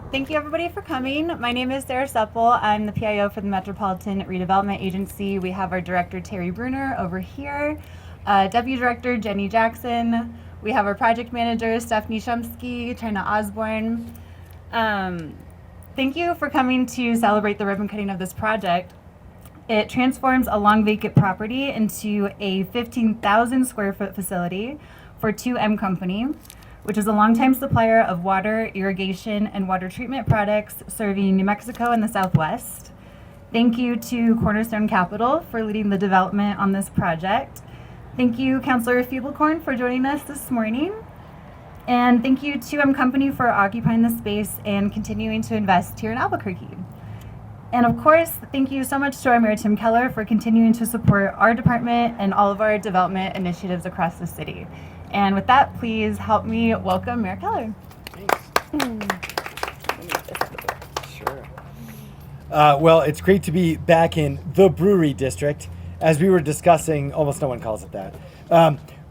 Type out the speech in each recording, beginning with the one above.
Thank you everybody for coming. My name is Sarah Supple. I'm the PIO for the Metropolitan Redevelopment Agency. We have our director Terry Bruner over here, deputy director Jenny Jackson. We have our project manager Stephanie Shumsky, China Osborne. Thank you for coming to celebrate the ribbon cutting of this project. It transforms a long vacant property into a 15,000 square foot facility for 2M Company, which is a longtime supplier of water, irrigation, and water treatment products serving New Mexico and the Southwest. Thank you to Cornerstone Capital for leading the development on this project. Thank you, Councilor Feeblecorn, for joining us this morning. And thank you to Company for occupying the space and continuing to invest here in Albuquerque. And of course, thank you so much to our Mayor Tim Keller for continuing to support our department and all of our development initiatives across the city. And with that, please help me welcome Mayor Keller. Thanks. Sure. Well, it's great to be back in the Brewery District. As we were discussing, almost no one calls it that.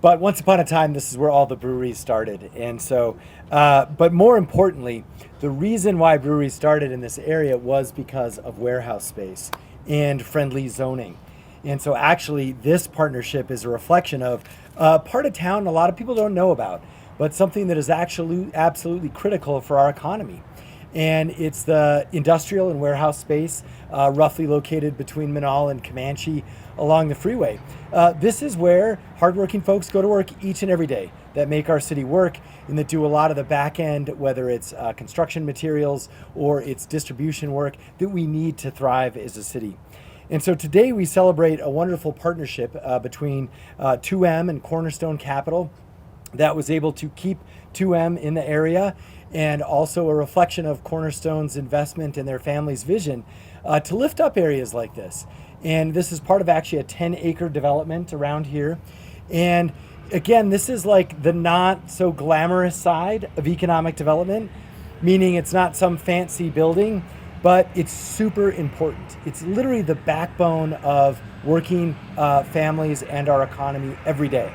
But once upon a time, this is where all the breweries started. And so, but more importantly, the reason why breweries started in this area was because of warehouse space and friendly zoning. And so actually, this partnership is a reflection of part of town a lot of people don't know about, but something that is actually absolutely critical for our economy. And it's the industrial and warehouse space roughly located between Menaul and Comanche along the freeway. This is where hardworking folks go to work each and every day that make our city work and that do a lot of the back end, whether it's construction materials or it's distribution work that we need to thrive as a city. And so today we celebrate a wonderful partnership between 2M and Cornerstone Capital that was able to keep 2M in the area, and also a reflection of Cornerstone's investment and their family's vision to lift up areas like this. And this is part of actually a 10-acre development around here. And again, this is like the not so glamorous side of economic development, meaning it's not some fancy building, but it's super important. It's literally the backbone of working families and our economy every day.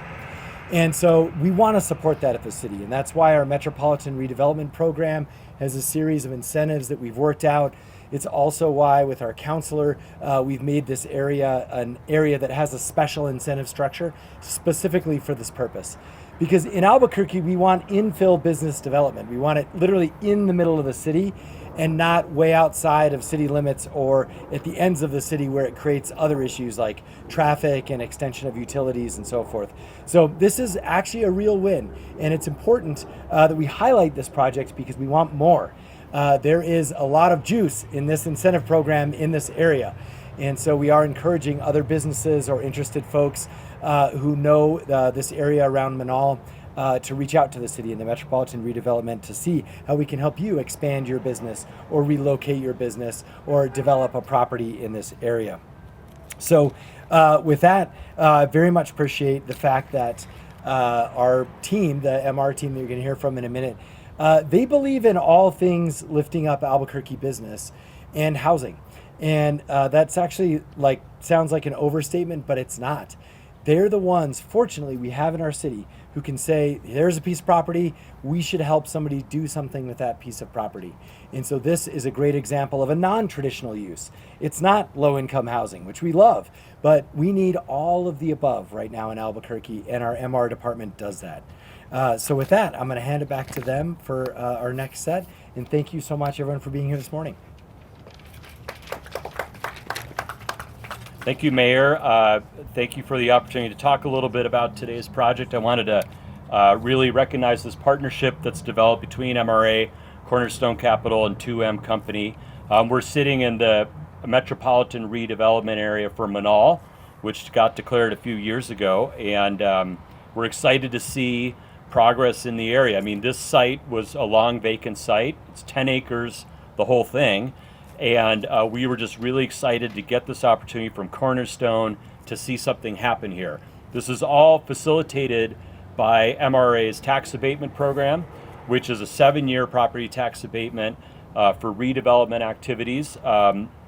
And so we want to support that at the city. And that's why our Metropolitan Redevelopment Program has a series of incentives that we've worked out. It's also why with our counselor, we've made this area an area that has a special incentive structure specifically for this purpose. Because in Albuquerque, we want infill business development. We want it literally in the middle of the city and not way outside of city limits or at the ends of the city where it creates other issues like traffic and extension of utilities and so forth. So this is actually a real win, and it's important that we highlight this project because we want more. There is a lot of juice in this incentive program in this area, and so we are encouraging other businesses or interested folks who know this area around Menaul to reach out to the city and the Metropolitan Redevelopment to see how we can help you expand your business or relocate your business or develop a property in this area. So with that, very much appreciate the fact that our team, the MR team that you're going to hear from in a minute, they believe in all things lifting up Albuquerque business and housing. And that's actually sounds like an overstatement, but it's not. They're the ones, fortunately, we have in our city who can say, there's a piece of property, we should help somebody do something with that piece of property. And so this is a great example of a non-traditional use. It's not low-income housing, which we love, but we need all of the above right now in Albuquerque, and our MR department does that. So with that, I'm going to hand it back to them for our next set. And thank you so much, everyone, for being here this morning. Thank you, Mayor. Thank you for the opportunity to talk a little bit about today's project. I wanted to really recognize this partnership that's developed between MRA, Cornerstone Capital, and 2M Company. We're sitting in the Metropolitan Redevelopment Area for Menaul, which got declared a few years ago, and we're excited to see progress in the area. I mean, this site was a long vacant site. It's 10 acres, the whole thing. And we were just really excited to get this opportunity from Cornerstone to see something happen here. This is all facilitated by MRA's tax abatement program, which is a 7-year property tax abatement for redevelopment activities.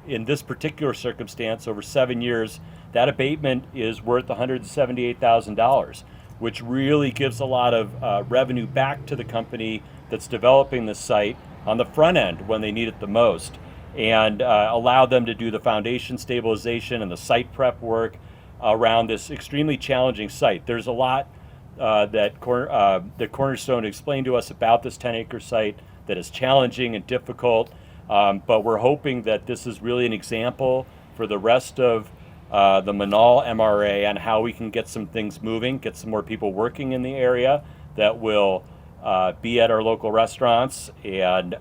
In this particular circumstance, over 7 years, that abatement is worth $178,000, which really gives a lot of revenue back to the company that's developing this site on the front end when they need it the most, and allow them to do the foundation stabilization and the site prep work around this extremely challenging site. There's a lot that Cornerstone explained to us about this 10-acre site that is challenging and difficult, but we're hoping that this is really an example for the rest of the Menaul MRA on how we can get some things moving, get some more people working in the area that will be at our local restaurants and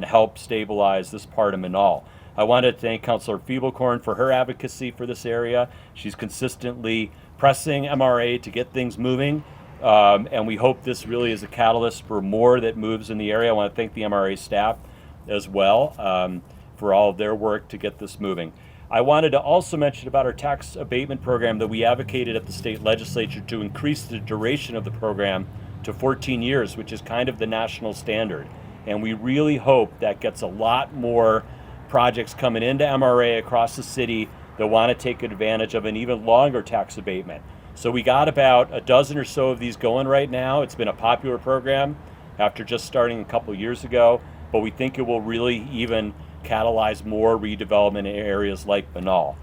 help stabilize this part of Menaul. I wanted to thank Councilor Feeblecorn for her advocacy for this area. She's consistently pressing MRA to get things moving, and we hope this really is a catalyst for more that moves in the area. I want to thank the MRA staff as well for all of their work to get this moving. I wanted to also mention about our tax abatement program that we advocated at the state legislature to increase the duration of the program to 14 years, which is kind of the national standard. And we really hope that gets a lot more projects coming into MRA across the city that want to take advantage of an even longer tax abatement. So we got about a dozen or so of these going right now. It's been a popular program after just starting a couple years ago, but we think it will really even catalyze more redevelopment in areas like Menaul.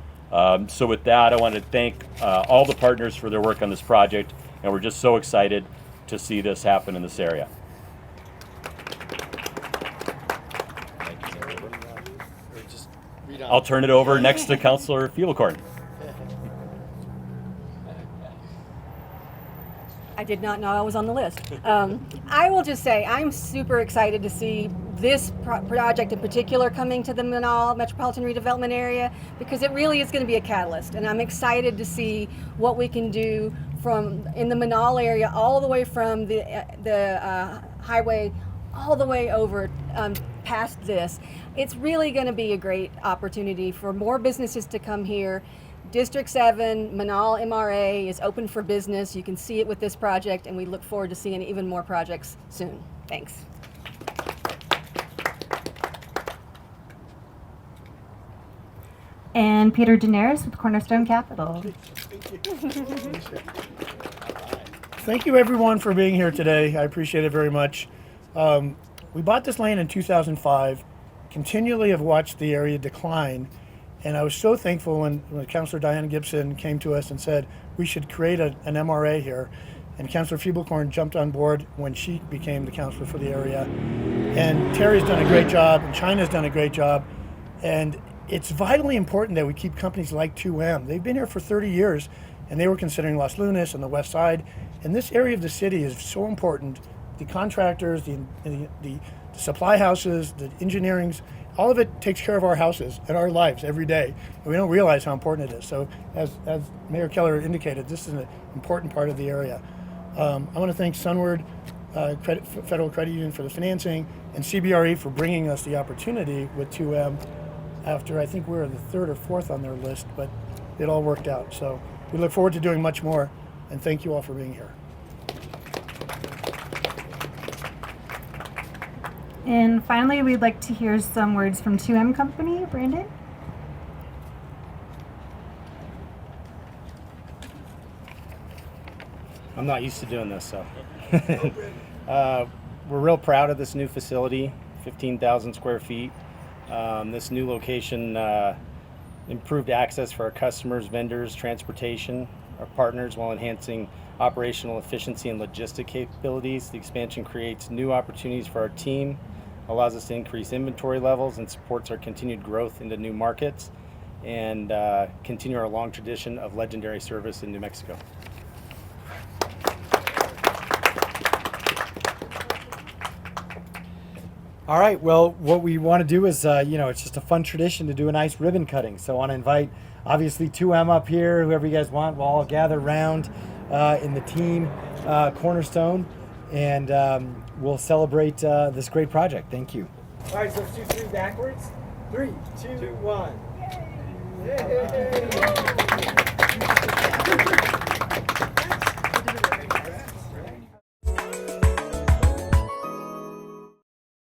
So with that, I want to thank all the partners for their work on this project, and we're just so excited to see this happen in this area. I'll turn it over next to Councilor Feeblecorn. I did not know I was on the list. I will just say I'm super excited to see this project in particular coming to the Menaul Metropolitan Redevelopment Area, because it really is going to be a catalyst, and I'm excited to see what we can do from in the Menaul area all the way from the highway all the way over past this. It's really going to be a great opportunity for more businesses to come here. District 7, Menaul MRA is open for business. You can see it with this project, and we look forward to seeing even more projects soon. Thanks. And Peter Daenerys with Cornerstone Capital. Thank you everyone for being here today. I appreciate it very much. We bought this land in 2005, continually have watched the area decline, and I was so thankful when Councilor Diana Gibson came to us and said we should create an MRA here, and Councilor Feeblecorn jumped on board when she became the councilor for the area. And Terry's done a great job, and China's done a great job, and it's vitally important that we keep companies like 2M. They've been here for 30 years, and they were considering Los Lunas and the west side, and this area of the city is so important. The contractors, the supply houses, the engineerings, all of it takes care of our houses and our lives every day. And we don't realize how important it is. So as Mayor Keller indicated, this is an important part of the area. I want to thank Sunward Federal Credit Union for the financing, and CBRE for bringing us the opportunity with 2M after I think we were the third or fourth on their list, but it all worked out. So we look forward to doing much more, and thank you all for being here. And finally, we'd like to hear some words from 2M Company. Brandon? I'm not used to doing this, so. We're real proud of this new facility, 15,000 square feet. This new location improved access for our customers, vendors, transportation, our partners, while enhancing operational efficiency and logistic capabilities. The expansion creates new opportunities for our team, allows us to increase inventory levels, and supports our continued growth into new markets, and continue our long tradition of legendary service in New Mexico. All right, well, what we want to do is, it's just a fun tradition to do a nice ribbon cutting. So I want to invite, obviously, 2M up here, whoever you guys want. We'll all gather around in the team Cornerstone, and we'll celebrate this great project. Thank you. All right, so let's do 3 backwards. 3, 2, 1. Yay! Yay!